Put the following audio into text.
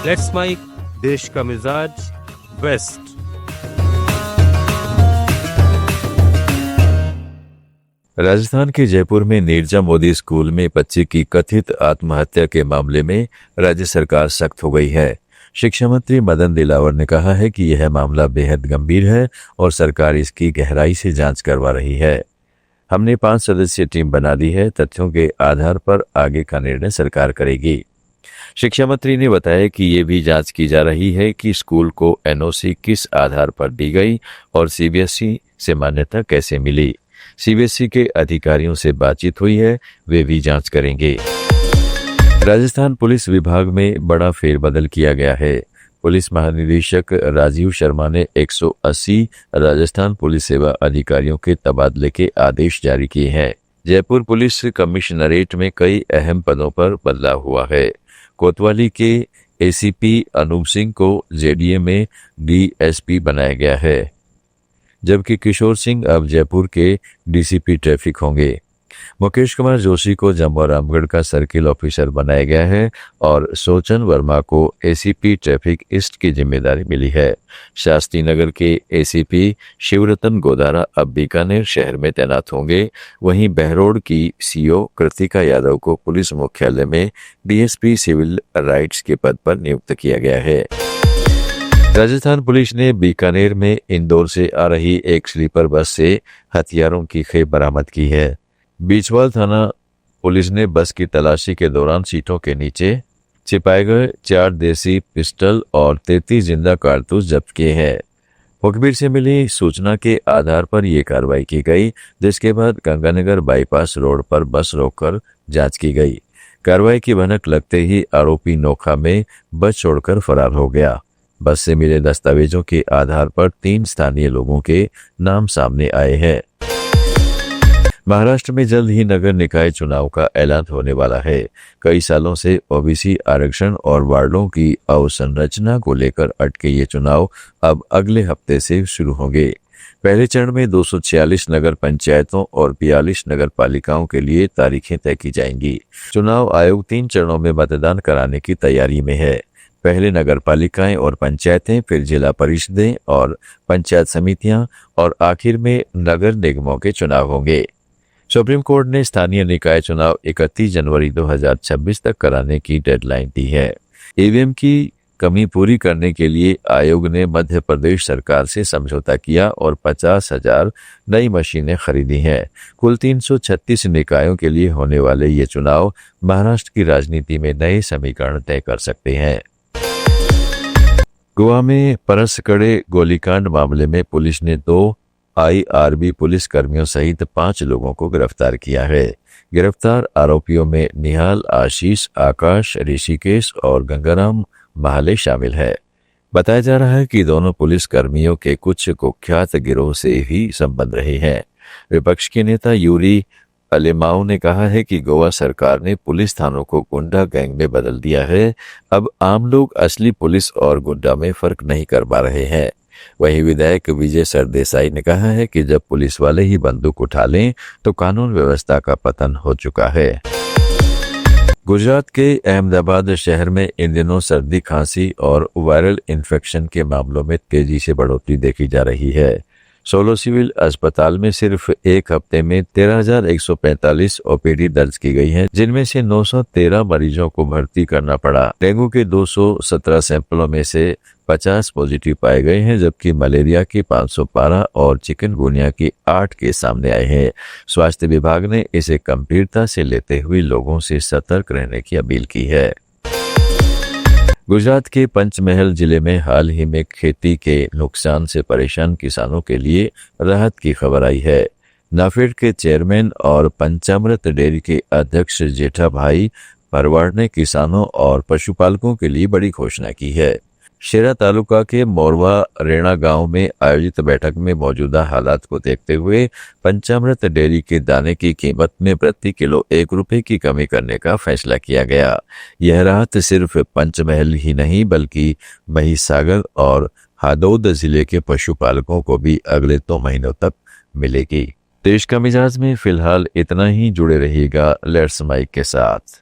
Let's mic, देश का मिजाज, वेस्ट। राजस्थान के जयपुर में नीरजा मोदी स्कूल में बच्चे की कथित आत्महत्या के मामले में राज्य सरकार सख्त हो गई है। शिक्षा मंत्री मदन दिलावर ने कहा है कि यह मामला बेहद गंभीर है और सरकार इसकी गहराई से जांच करवा रही है। हमने 5 सदस्यीय टीम बना दी है। तथ्यों के आधार पर आगे का निर्णय सरकार करेगी। शिक्षा मंत्री ने बताया कि ये भी जांच की जा रही है कि स्कूल को एनओसी किस आधार पर दी गई और सीबीएसई से मान्यता कैसे मिली। सीबीएसई के अधिकारियों से बातचीत हुई है, वे भी जांच करेंगे। राजस्थान पुलिस विभाग में बड़ा फेरबदल किया गया है। पुलिस महानिदेशक राजीव शर्मा ने 180 राजस्थान पुलिस सेवा अधिकारियों के तबादले के आदेश जारी किए हैं। जयपुर पुलिस कमिश्नरेट में कई अहम पदों पर बदलाव हुआ है। कोतवाली के एसीपी अनूप सिंह को जेडीए में डीएसपी बनाया गया है, जबकि किशोर सिंह अब जयपुर के डीसीपी ट्रैफिक होंगे। मुकेश कुमार जोशी को जम्मू और रामगढ़ का सर्किल ऑफिसर बनाया गया है और सोचन वर्मा को एसीपी ट्रैफिक ईस्ट की जिम्मेदारी मिली है। शास्त्री नगर के एसीपी शिवरतन गोदारा अब बीकानेर शहर में तैनात होंगे। वहीं बहरोड की सीओ कृतिका यादव को पुलिस मुख्यालय में डीएसपी सिविल राइट्स के पद पर नियुक्त किया गया है। राजस्थान पुलिस ने बीकानेर में इंदौर से आ रही एक स्लीपर बस से हथियारों की खेप बरामद की है। बीचवाल थाना पुलिस ने बस की तलाशी के दौरान सीटों के नीचे छिपाए गए 4 देसी पिस्टल और 33 जिंदा कारतूस जब्त किए हैं। मुखबिर से मिली सूचना के आधार पर यह कार्रवाई की गई, जिसके बाद गंगानगर बाईपास रोड पर बस रोककर जांच की गई। कार्रवाई की भनक लगते ही आरोपी नोखा में बस छोड़कर फरार हो गया। बस से मिले दस्तावेजों के आधार पर 3 स्थानीय लोगों के नाम सामने आए हैं। महाराष्ट्र में जल्द ही नगर निकाय चुनाव का ऐलान होने वाला है। कई सालों से ओबीसी आरक्षण और वार्डों की अवसंरचना को लेकर अटके ये चुनाव अब अगले हफ्ते से शुरू होंगे। पहले चरण में 246 नगर पंचायतों और 42 नगर पालिकाओं के लिए तारीखें तय की जाएंगी। चुनाव आयोग 3 चरणों में मतदान कराने की तैयारी में है। पहले नगर पालिकाएं और पंचायतें, फिर जिला परिषदें और पंचायत समितियां और आखिर में नगर निगमों के चुनाव होंगे। सुप्रीम कोर्ट ने स्थानीय निकाय चुनाव 31 जनवरी 2026 तक कराने की डेडलाइन दी है। ईवीएम की कमी पूरी करने के लिए आयोग ने मध्य प्रदेश सरकार से समझौता किया और 50,000 नई मशीनें खरीदी हैं। कुल 336 निकायों के लिए होने वाले ये चुनाव महाराष्ट्र की राजनीति में नए समीकरण तय कर सकते हैं। गोवा में परसकड़े गोलीकांड मामले में पुलिस ने 2 आईआरबी पुलिस कर्मियों सहित 5 लोगों को गिरफ्तार किया है। गिरफ्तार आरोपियों में निहाल, आशीष, आकाश, ऋषिकेश और गंगाराम महाले शामिल है। बताया जा रहा है कि दोनों पुलिस कर्मियों के कुछ कुख्यात गिरोह से ही संबंध रहे हैं। विपक्ष के नेता यूरी अलेमाऊ ने कहा है कि गोवा सरकार ने पुलिस थानों को गुंडा गैंग में बदल दिया है। अब आम लोग असली पुलिस और गुंडा में फर्क नहीं कर पा रहे हैं। वहीं विधायक विजय सरदेसाई ने कहा है कि जब पुलिस वाले ही बंदूक उठा लें तो कानून व्यवस्था का पतन हो चुका है। गुजरात के अहमदाबाद शहर में इन दिनों सर्दी, खांसी और वायरल इन्फेक्शन के मामलों में तेजी से बढ़ोतरी देखी जा रही है। सोलो सिविल अस्पताल में सिर्फ एक हफ्ते में 13,145 ओपीडी दर्ज की गई है, जिनमें से 913 मरीजों को भर्ती करना पड़ा। डेंगू के 217 सैंपलों में से 50 पॉजिटिव पाए गए हैं, जबकि मलेरिया के 512 और चिकनगुनिया के 8 केस सामने आए हैं। स्वास्थ्य विभाग ने इसे गंभीरता से लेते हुए लोगों से सतर्क रहने की अपील की है। गुजरात के पंचमहल जिले में हाल ही में खेती के नुकसान से परेशान किसानों के लिए राहत की खबर आई है। नाफेड के चेयरमैन और पंचामृत डेयरी के अध्यक्ष जेठाभाई भरवाड़ ने किसानों और पशुपालकों के लिए बड़ी घोषणा की है। शेरा तालुका के मोरवा रेणा गांव में आयोजित बैठक में मौजूदा हालात को देखते हुए पंचामृत डेयरी के दाने की कीमत में प्रति किलो 1 रुपए की कमी करने का फैसला किया गया। यह राहत सिर्फ पंचमहल ही नहीं बल्कि महिसागर और हादौद जिले के पशुपालकों को भी अगले 2 महीनों तक मिलेगी। देश का मिजाज में फिलहाल इतना ही। जुड़े रहिएगा लेट्स माइक के साथ।